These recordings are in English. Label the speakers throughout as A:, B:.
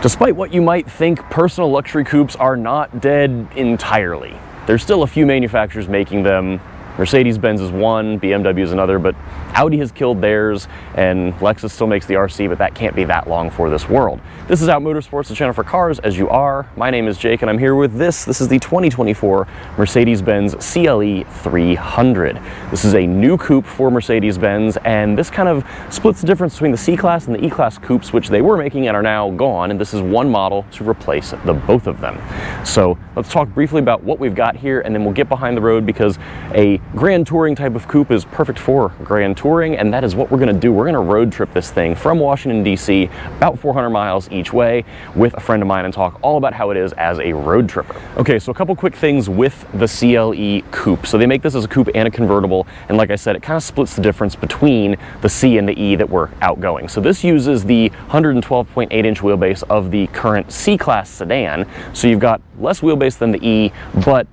A: Despite what you might think, personal luxury coupes are not dead entirely. There's still a few manufacturers making them. Mercedes-Benz is one, BMW is another, but Audi has killed theirs, and Lexus still makes the RC, but that can't be that long for this world. This is Out Motorsports, the channel for cars, as you are. My name is Jake, and I'm here with this. This is the 2024 Mercedes-Benz CLE 300. This is a new coupe for Mercedes-Benz, and this kind of splits the difference between the C-Class and the E-Class coupes, which they were making and are now gone, and this is one model to replace the both of them. So let's talk briefly about what we've got here, and then we'll get behind the road, because a grand touring type of coupe is perfect for grand touring, and that is what we're going to do. We're going to road trip this thing from Washington, D.C., about 400 miles each way, with a friend of mine and talk all about how it is as a road tripper. Okay, so a couple quick things with the CLE coupe. So they make this as a coupe and a convertible, and like I said, it kind of splits the difference between the C and the E that were outgoing. So this uses the 112.8-inch wheelbase of the current C-Class sedan, so you've got less wheelbase than the E, but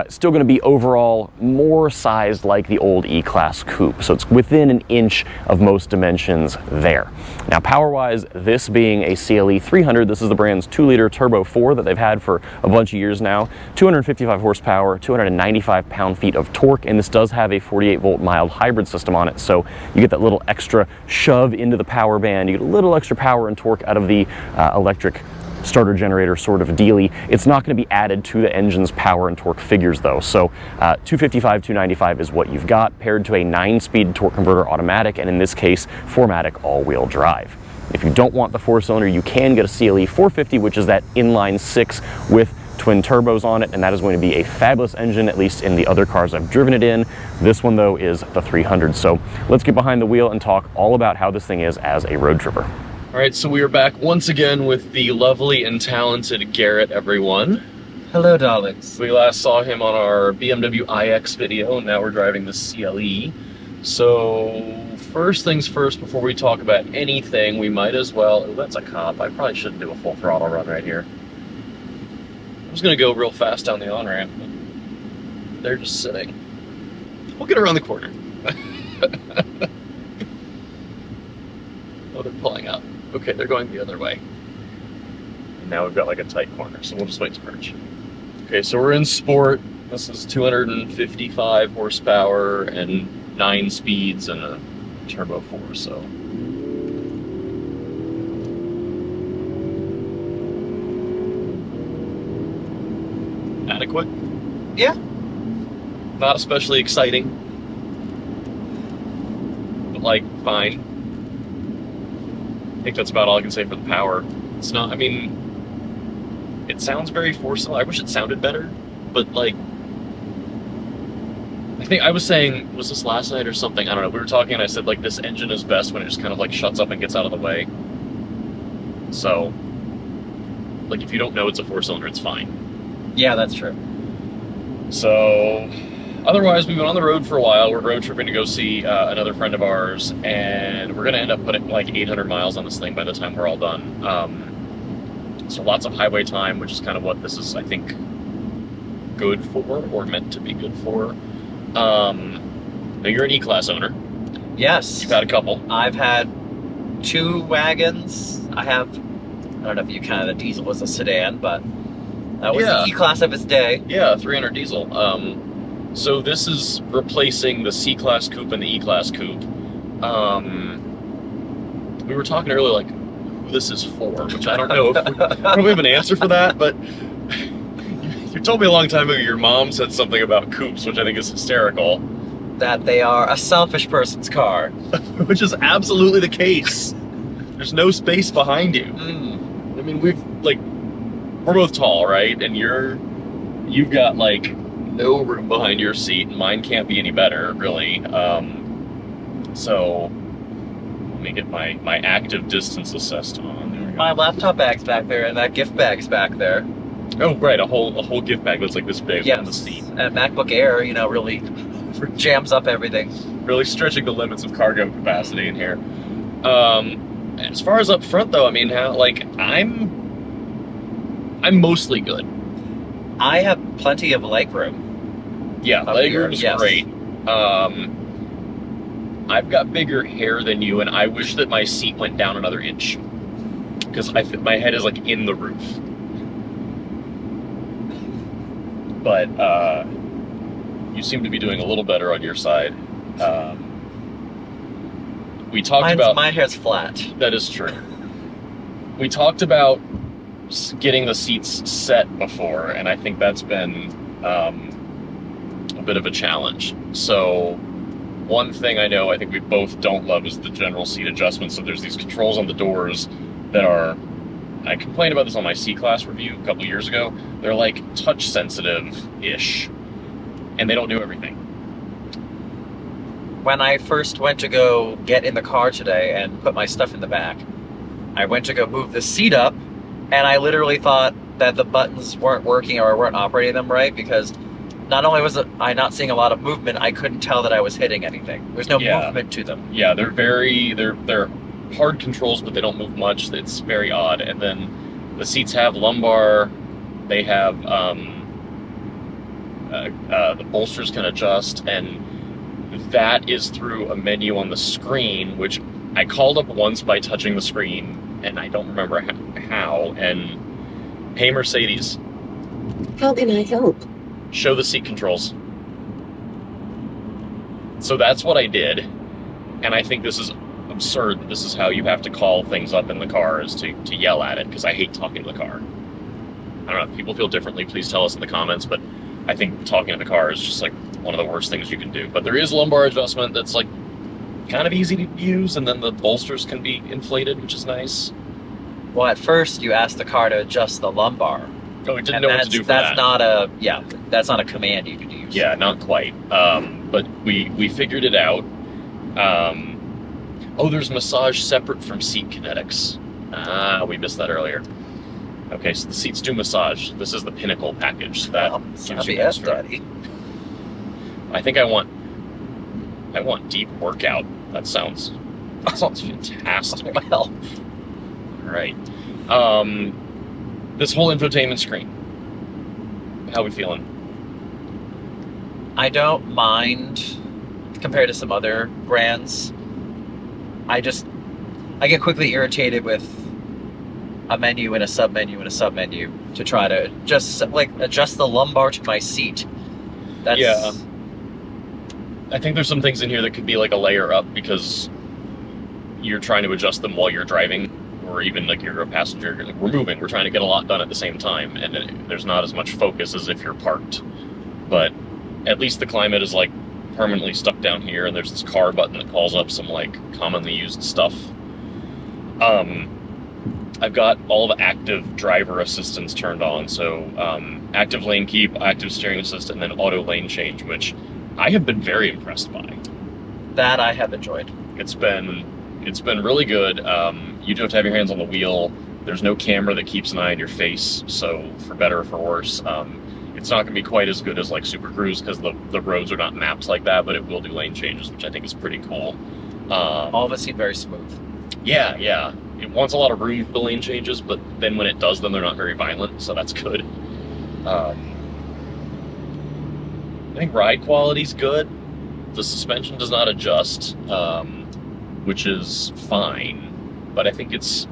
A: still going to be overall more sized like the old E-Class coupe. So it's within an inch of most dimensions there. Now power-wise, this being a CLE 300, this is the brand's 2-liter turbo 4 that they've had for a bunch of years now. 255 horsepower, 295 pound-feet of torque, and this does have a 48-volt mild hybrid system on it. So you get that little extra shove into the power band. You get a little extra power and torque out of the electric starter generator sort of dealy. It's not going to be added to the engine's power and torque figures though. So 255, 295 is what you've got, paired to a 9-speed torque converter automatic, and in this case, 4MATIC all-wheel drive. If you don't want the 4-cylinder, you can get a CLE 450, which is that inline 6 with twin turbos on it, and that is going to be a fabulous engine, at least in the other cars I've driven it in. This one though is the 300. So let's get behind the wheel and talk all about how this thing is as a road tripper.
B: All right, so we are back once again with the lovely and talented Garrett, everyone.
C: Hello, darlings.
B: We last saw him on our BMW iX video, and now we're driving the CLE. So, first things first, before we talk about anything, we might as well... Oh, that's a cop. I probably shouldn't do a full throttle run right here. I was going to go real fast down the on-ramp, but they're just sitting. We'll get around the corner. Oh, they're pulling up. Okay, they're going the other way. And now we've got like a tight corner, so we'll just wait to merge. Okay, so we're in Sport. This is 255 horsepower and 9 speeds and a turbo 4, so. Adequate?
C: Yeah.
B: Not especially exciting, but like, fine. I think that's about all I can say for the power. It's not, I mean, it sounds very forceful. I wish it sounded better, but like, I think I was saying, was this last night or something? I don't know. We were talking and I said like this engine is best when it just kind of like shuts up and gets out of the way. So, like if you don't know it's a 4-cylinder, it's fine.
C: Yeah, that's true.
B: So, otherwise, we've been on the road for a while. We're road tripping to go see another friend of ours, and we're going to end up putting like 800 miles on this thing by the time we're all done. So lots of highway time, which is kind of what this is, I think, good for, or meant to be good for. Now you're an E-Class owner.
C: Yes.
B: You've had a couple.
C: I've had 2 wagons. I don't know if you count a diesel as a sedan, but that was the E-Class of its day. Yeah, 300 diesel. So this is replacing the C-Class coupe and the E-Class coupe. We were talking earlier, like, who this is for, which I don't know if we have an answer for that, but you told me a long time ago your mom said something about coupes, which I think is hysterical. That they are a selfish person's car.
B: Which is absolutely the case. There's no space behind you. I mean, we're both tall, right? And you've got, like, no room behind your seat, and mine can't be any better, really. So let me get my active distance assessed on. There we go.
C: My laptop bag's back there, and that gift bag's back there.
B: Oh, right, a whole gift bag that's like this big on the seat.
C: And MacBook Air, you know, really jams up everything.
B: Really stretching the limits of cargo capacity in here. As far as up front, though, I mean, I'm mostly good.
C: I have plenty of legroom.
B: Yeah, legroom is great. I've got bigger hair than you, and I wish that my seat went down another inch. because my head is like in the roof. But you seem to be doing a little better on your side. We talked about...
C: My hair's flat.
B: That is true. We talked about getting the seats set before, and I think that's been a bit of a challenge. So one thing I know I think we both don't love is the general seat adjustment. So there's these controls on the doors that are... I complained about this on my C-Class review a couple years ago. They're like touch sensitive-ish, and they don't do everything.
C: When I first went to go get in the car today and put my stuff in the back, I went to go move the seat up, and I literally thought that the buttons weren't working or I weren't operating them right, because not only was I not seeing a lot of movement, I couldn't tell that I was hitting anything. There's no movement to them.
B: Yeah, they're hard controls, but they don't move much. It's very odd. And then the seats have lumbar. They have the bolsters can adjust, and that is through a menu on the screen, which I called up once by touching the screen, and I don't remember how. And hey, Mercedes,
D: how can I help?
B: Show the seat controls. So that's what I did, and I think this is absurd that this is how you have to call things up in the car, is to yell at it, because I hate talking to the car. I don't know if people feel differently, please tell us in the comments, but I think talking to the car is just like one of the worst things you can do. But there is lumbar adjustment that's like kind of easy to use, and then the bolsters can be inflated, which is nice.
C: Well, at first you asked the car to adjust the lumbar.
B: Oh, it didn't know what to do for that.
C: That's not a command you could use.
B: Yeah, not quite. But we figured it out. Oh, there's massage separate from seat kinetics. We missed that earlier. Okay, so the seats do massage. This is the Pinnacle package. So that gives you extra.
C: Daddy.
B: I think I want deep workout. That sounds fantastic.
C: Well,
B: all right. This whole infotainment screen. How are we feeling?
C: I don't mind compared to some other brands. I get quickly irritated with a menu and a sub-menu and a sub-menu to try to just adjust the lumbar to my seat.
B: Yeah. I think there's some things in here that could be like a layer up, because you're trying to adjust them while you're driving, or even like you're a passenger. Like, we're moving, we're trying to get a lot done at the same time, and there's not as much focus as if you're parked. But at least the climate is like permanently stuck down here, and there's this car button that calls up some like commonly used stuff. I've got all the active driver assistance turned on, so active lane keep, active steering assist, and then auto lane change, which I have been very impressed by.
C: That I have enjoyed.
B: It's been really good. You do have to have your hands on the wheel. There's no camera that keeps an eye on your face, so for better or for worse. It's not going to be quite as good as like Super Cruise, because the roads are not mapped like that, but it will do lane changes, which I think is pretty cool.
C: All of it seem very smooth.
B: Yeah. It wants a lot of room for the lane changes, but then when it does them, they're not very violent, so that's good. I think ride quality's good. The suspension does not adjust, which is fine, but I think it's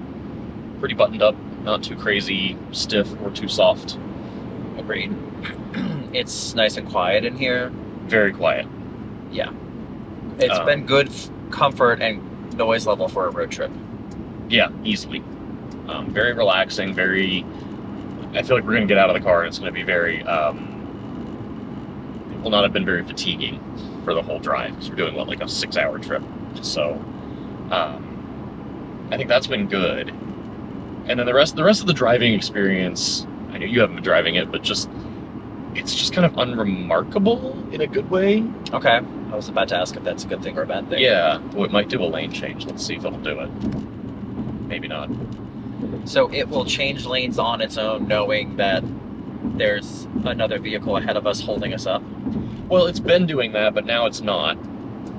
B: pretty buttoned up, not too crazy stiff or too soft.
C: Agreed. It's nice and quiet in here.
B: Very quiet.
C: Yeah. It's been good comfort and noise level for a road trip.
B: Yeah, easily. Very relaxing, I feel like we're going to get out of the car and it's going to be very, it will not have been very fatiguing for the whole drive, because we're doing, like a 6-hour trip. So, I think that's been good. And then the rest of the driving experience, I know you haven't been driving it, but it's just kind of unremarkable in a good way.
C: Okay. I was about to ask if that's a good thing or a bad thing.
B: Yeah, well, it might do a lane change. Let's see if it'll do it. Maybe not.
C: So it will change lanes on its own, knowing that there's another vehicle ahead of us holding us up?
B: Well, it's been doing that, but now it's not.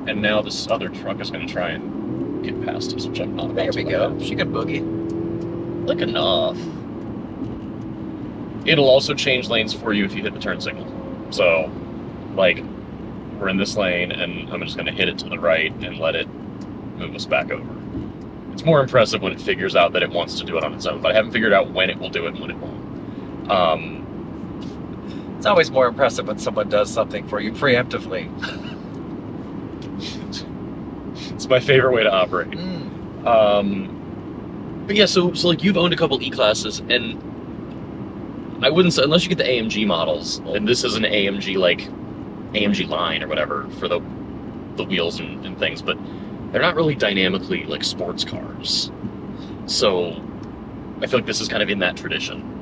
B: And now this other truck is going to try and get past us, which I'm not about to.
C: There we go. She can boogie.
B: Like enough. It'll also change lanes for you if you hit the turn signal. So, like, we're in this lane, and I'm just going to hit it to the right and let it move us back over. It's more impressive when it figures out that it wants to do it on its own, but I haven't figured out when it will do it and when it won't.
C: It's always more impressive when someone does something for you preemptively.
B: It's my favorite way to operate. But yeah, so like you've owned a couple E-classes, and I wouldn't say, unless you get the AMG models, and this is an AMG, like AMG line or whatever for the wheels and things, but they're not really dynamically like sports cars. So I feel like this is kind of in that tradition.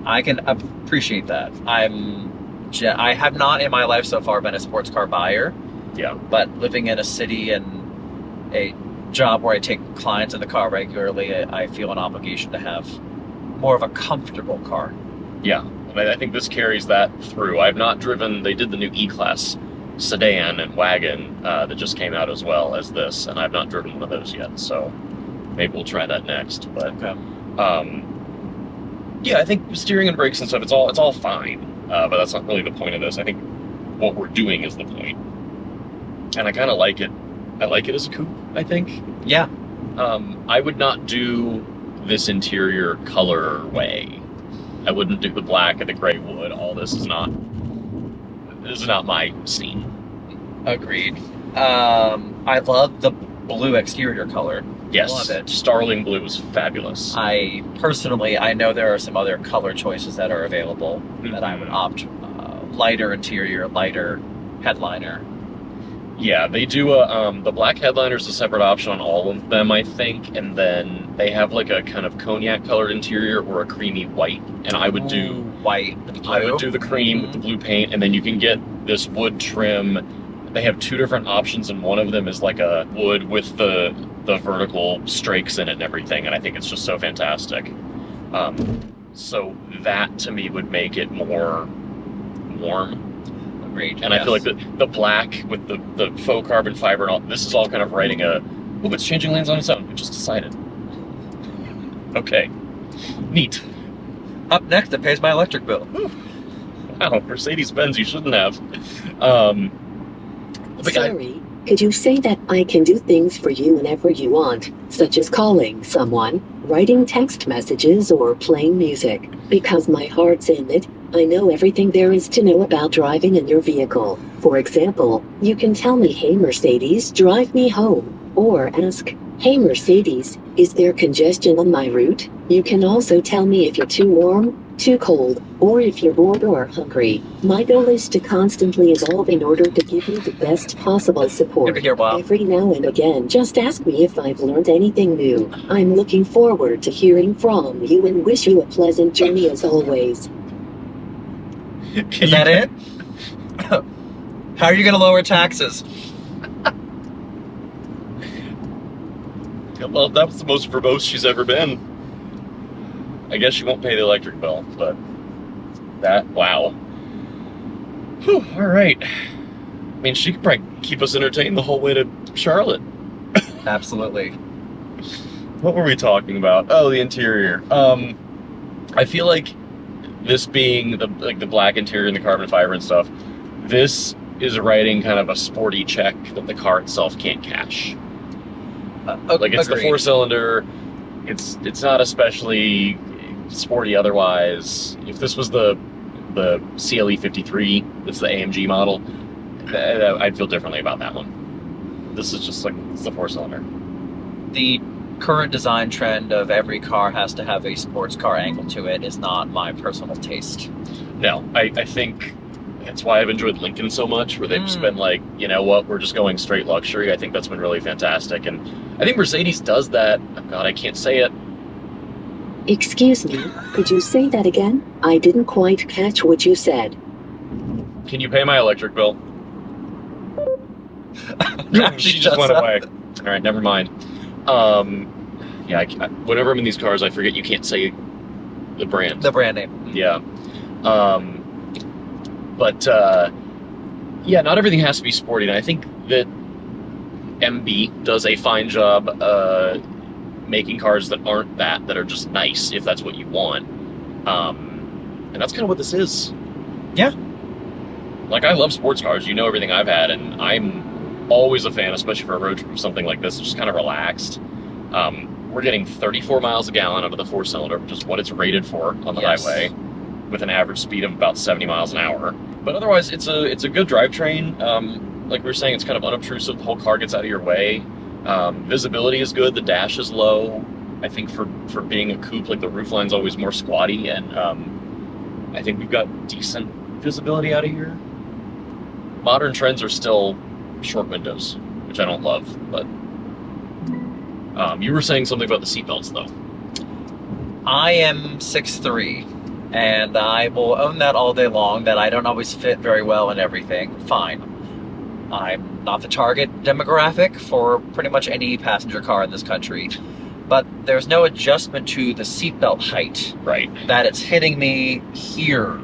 C: I can appreciate that. I have not in my life so far been a sports car buyer.
B: Yeah.
C: But living in a city and a job where I take clients in the car regularly, I feel an obligation to have more of a comfortable car.
B: Yeah, and I think this carries that through. I've not driven, they did the new E-Class sedan and wagon that just came out as well as this, and I've not driven one of those yet, so maybe we'll try that next. But
C: okay.
B: Yeah, I think steering and brakes and stuff, it's all fine, but that's not really the point of this. I think what we're doing is the point. And I kind of like it. I like it as a coupe, I think.
C: Yeah.
B: I would not do this interior color way. I wouldn't do the black and the gray wood. All this is not my scene.
C: Agreed. I love the blue exterior color.
B: Yes.
C: Love it.
B: Starling blue is fabulous.
C: I know there are some other color choices that are available that I would opt. Lighter interior, lighter headliner.
B: Yeah, they do the black headliner is a separate option on all of them, I think, and then they have like a kind of cognac colored interior or a creamy white, and I would do
C: white and blue.
B: I would do the cream with the blue paint, and then you can get this wood trim. They have two different options, and one of them is like a wood with the vertical strakes in it and everything, and I think it's just so fantastic. So that to me would make it more warm.
C: Agreed.
B: And I feel like the black with the faux carbon fiber and all, this is all kind of writing a, oh, it's changing lanes on its own. We just decided. Okay. Neat.
C: Up next, it pays my electric bill.
B: Wow, Mercedes-Benz, you shouldn't have.
D: Sorry, could you say that I can do things for you whenever you want, such as calling someone, writing text messages, or playing music? Because my heart's in it. I know everything there is to know about driving in your vehicle. For example, you can tell me, "Hey Mercedes, drive me home." Or ask, "Hey Mercedes, is there congestion on my route?" You can also tell me if you're too warm, too cold, or if you're bored or hungry. My goal is to constantly evolve in order to give you the best possible support. Every now and again, just ask me if I've learned anything new. I'm looking forward to hearing from you and wish you a pleasant journey as always.
C: Is that it? How are you going to lower taxes?
B: Well, that was the most verbose she's ever been. I guess she won't pay the electric bill, but that, wow. Whew, all right. I mean, she could probably keep us entertained the whole way to Charlotte.
C: Absolutely.
B: What were we talking about? Oh, the interior. I feel like this being the black interior and the carbon fiber and stuff, this is writing kind of a sporty check that the car itself can't cash. Like it's
C: agreed.
B: The 4-cylinder. It's not especially sporty otherwise. If this was the CLE 53, that's the AMG model, I'd feel differently about that one. This is just like, it's the 4-cylinder.
C: The current design trend of every car has to have a sports car angle to it is not my personal taste.
B: No, I think that's why I've enjoyed Lincoln so much, where they've just been like, you know what, we're just going straight luxury. I think that's been really fantastic. And I think Mercedes does that. Oh God, I can't say it.
D: Excuse me, could you say that again? I didn't quite catch what you said.
B: Can you pay my electric bill? She just went away. All right, never mind. Yeah, whenever I'm in these cars, I forget you can't say the brand.
C: The brand name.
B: Yeah. But yeah, not everything has to be sporty, and I think that MB does a fine job making cars that aren't that are just nice, if that's what you want. And that's kind of what this is.
C: Yeah.
B: Like, I love sports cars. You know everything I've had, and I'm always a fan, especially for a road trip, of something like this. It's just kind of relaxed. We're getting 34 miles a gallon out of the 4-cylinder, which is what it's rated for on the highway, with an average speed of about 70 miles an hour. But otherwise, it's a good drivetrain. Like we were saying, it's kind of unobtrusive. The whole car gets out of your way. Visibility is good. The dash is low. I think for being a coupe, like the roofline's always more squatty, and I think we've got decent visibility out of here. Modern trends are still short windows, which I don't love, but you were saying something about the seatbelts, though.
C: I am 6'3", and I will own that all day long, that I don't always fit very well in everything. Fine. I'm not the target demographic for pretty much any passenger car in this country, but there's no adjustment to the seatbelt height.
B: Right.
C: That it's hitting me here.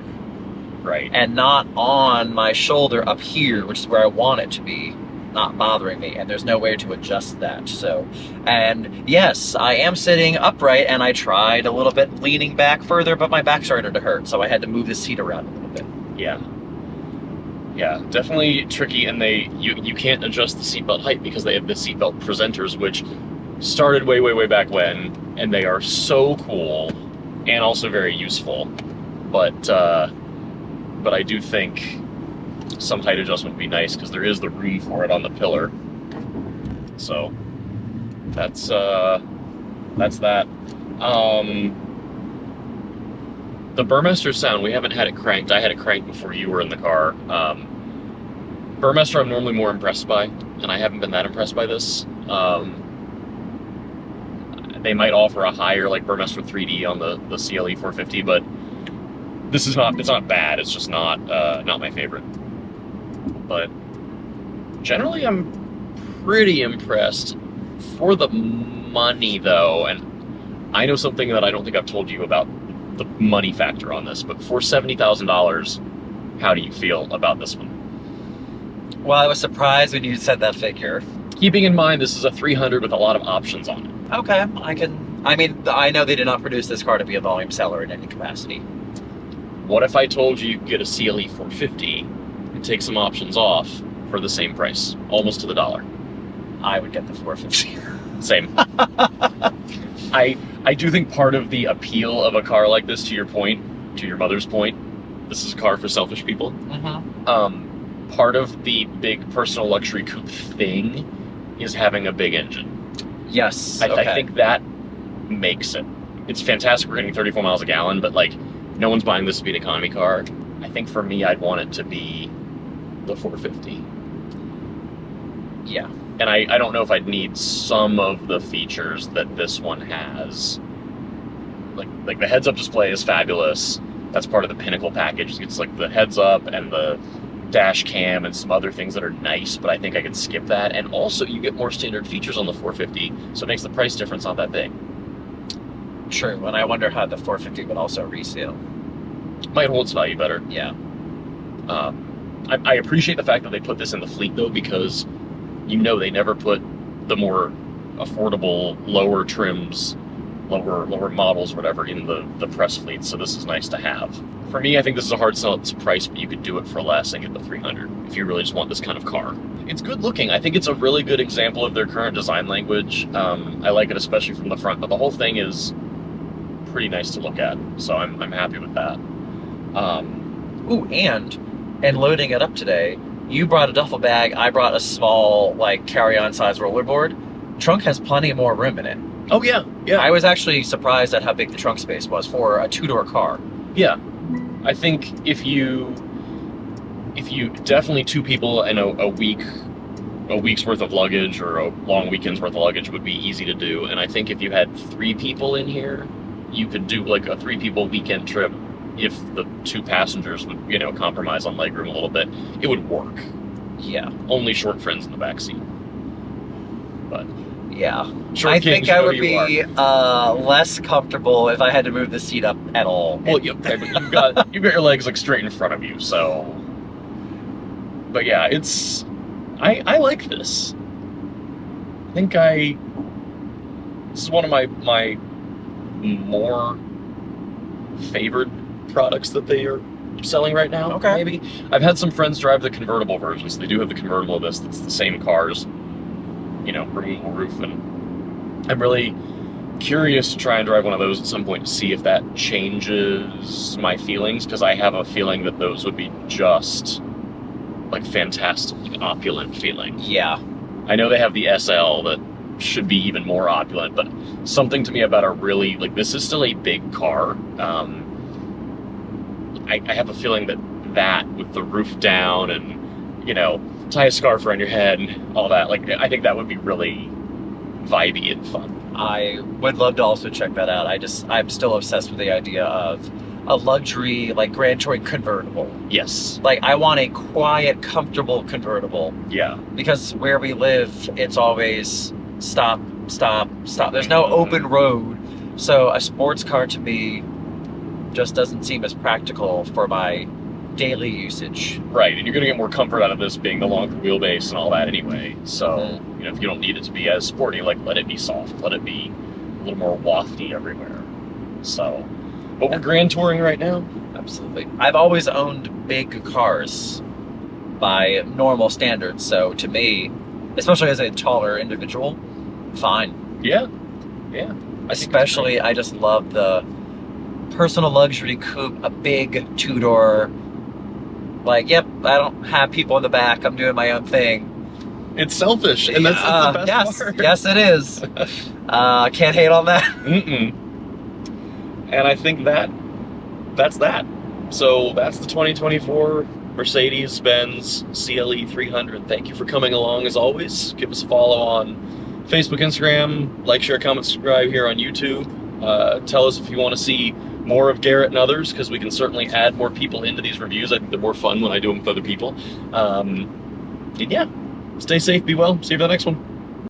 B: Right.
C: And not on my shoulder up here, which is where I want it to be. Not bothering me, and there's no way to adjust that. So, and yes, I am sitting upright, and I tried a little bit leaning back further, but my back started to hurt, so I had to move the seat around a little bit.
B: Yeah. Yeah, definitely tricky, and you can't adjust the seatbelt height because they have the seatbelt presenters, which started way back when, and they are so cool and also very useful. But I do think some height adjustment would be nice because there is the room for it on the pillar. So that's that. The Burmester sound, we haven't had it cranked. I had it cranked before you were in the car. Burmester I'm normally more impressed by, and I haven't been that impressed by this. They might offer a higher, like Burmester 3D on the CLE 450, but this is not, it's not bad, it's just not my favorite. But generally I'm pretty impressed. For the money though, and I know something that I don't think I've told you about the money factor on this, but for $70,000, how do you feel about this one?
C: Well, I was surprised when you said that figure.
B: Keeping in mind this is a 300 with a lot of options on it.
C: Okay, I know they did not produce this car to be a volume seller in any capacity.
B: What if I told you could get a CLE 450 and take some options off for the same price, almost to the dollar?
C: I would get the 450.
B: Same. I do think part of the appeal of a car like this, to your point, to your mother's point, this is a car for selfish people. Part of the big personal luxury coupe thing is having a big engine.
C: Yes.
B: I think that makes it. It's fantastic we're getting 34 miles a gallon, but like, no one's buying this to be an economy car. I think for me, I'd want it to be the 450.
C: Yeah.
B: And I don't know if I'd need some of the features that this one has. Like the heads-up display is fabulous. That's part of the Pinnacle package. It's like the heads-up and the dash cam and some other things that are nice, but I think I could skip that. And also, you get more standard features on the 450, so it makes the price difference not that big.
C: True, and I wonder how the 450 would also resale.
B: Might hold its value better.
C: Yeah.
B: I appreciate the fact that they put this in the fleet, though, because you know they never put the more affordable, lower trims, lower models, whatever, in the press fleet, so this is nice to have. For me, I think this is a hard sell at this price, but you could do it for less and get the 300 if you really just want this kind of car. It's good looking. I think it's a really good example of their current design language. I like it especially from the front, but the whole thing is pretty nice to look at, so I'm happy with that.
C: Ooh, and loading it up today, you brought a duffel bag, I brought a small, like, carry-on size rollerboard. Trunk has plenty more room in it.
B: Oh, yeah, yeah.
C: I was actually surprised at how big the trunk space was for a two-door car.
B: Yeah. I think if you definitely two people and a week's worth of luggage or a long weekend's worth of luggage would be easy to do. And I think if you had 3 people in here, you could do like a 3-people weekend trip. If the 2 passengers would, compromise on legroom a little bit, it would work.
C: Yeah.
B: Only short friends in the backseat. But
C: yeah.
B: I think
C: I would be less comfortable if I had to move the seat up at all.
B: Well, you've got your legs like straight in front of you, so. But yeah, I like this. I think this is one of my more favored products that they are selling right now.
C: Okay.
B: Maybe. I've had some friends drive the convertible version, so they do have the convertible of this. That's the same cars, removable roof and I'm really curious to try and drive one of those at some point to see if that changes my feelings, because I have a feeling that those would be just like fantastic, opulent feeling.
C: Yeah.
B: I know they have the SL that should be even more opulent, but something to me about a really, like, this is still a big car. I have a feeling that with the roof down and, you know, tie a scarf around your head and all that, like, I think that would be really vibey and fun.
C: I would love to also check that out. I'm still obsessed with the idea of a luxury, like, Grand Touring convertible.
B: Yes.
C: Like, I want a quiet, comfortable convertible.
B: Yeah.
C: Because where we live, it's always stop, stop, stop. There's no open road. So a sports car to me just doesn't seem as practical for my daily usage.
B: Right, and you're going to get more comfort out of this being the longer wheelbase and all that anyway. So, you know, if you don't need it to be as sporty, like, let it be soft, let it be a little more wafty everywhere. So, but we're Grand Touring right now.
C: Absolutely. I've always owned big cars by normal standards, so to me, especially as a taller individual, fine.
B: Yeah, yeah.
C: Especially, I just love the personal luxury coupe, a big two-door, like, yep, I don't have people in the back, I'm doing my own thing.
B: It's selfish, and that's the best part.
C: Yes, it is. Can't hate on that.
B: And I think that's that. So that's the 2024 Mercedes-Benz CLE 300. Thank you for coming along as always. Give us a follow on Facebook, Instagram, like, share, comment, subscribe here on YouTube. Tell us if you want to see more of Garrett and others, because we can certainly add more people into these reviews. I think they're more fun when I do them with other people. And yeah, stay safe, be well. See you for the next one.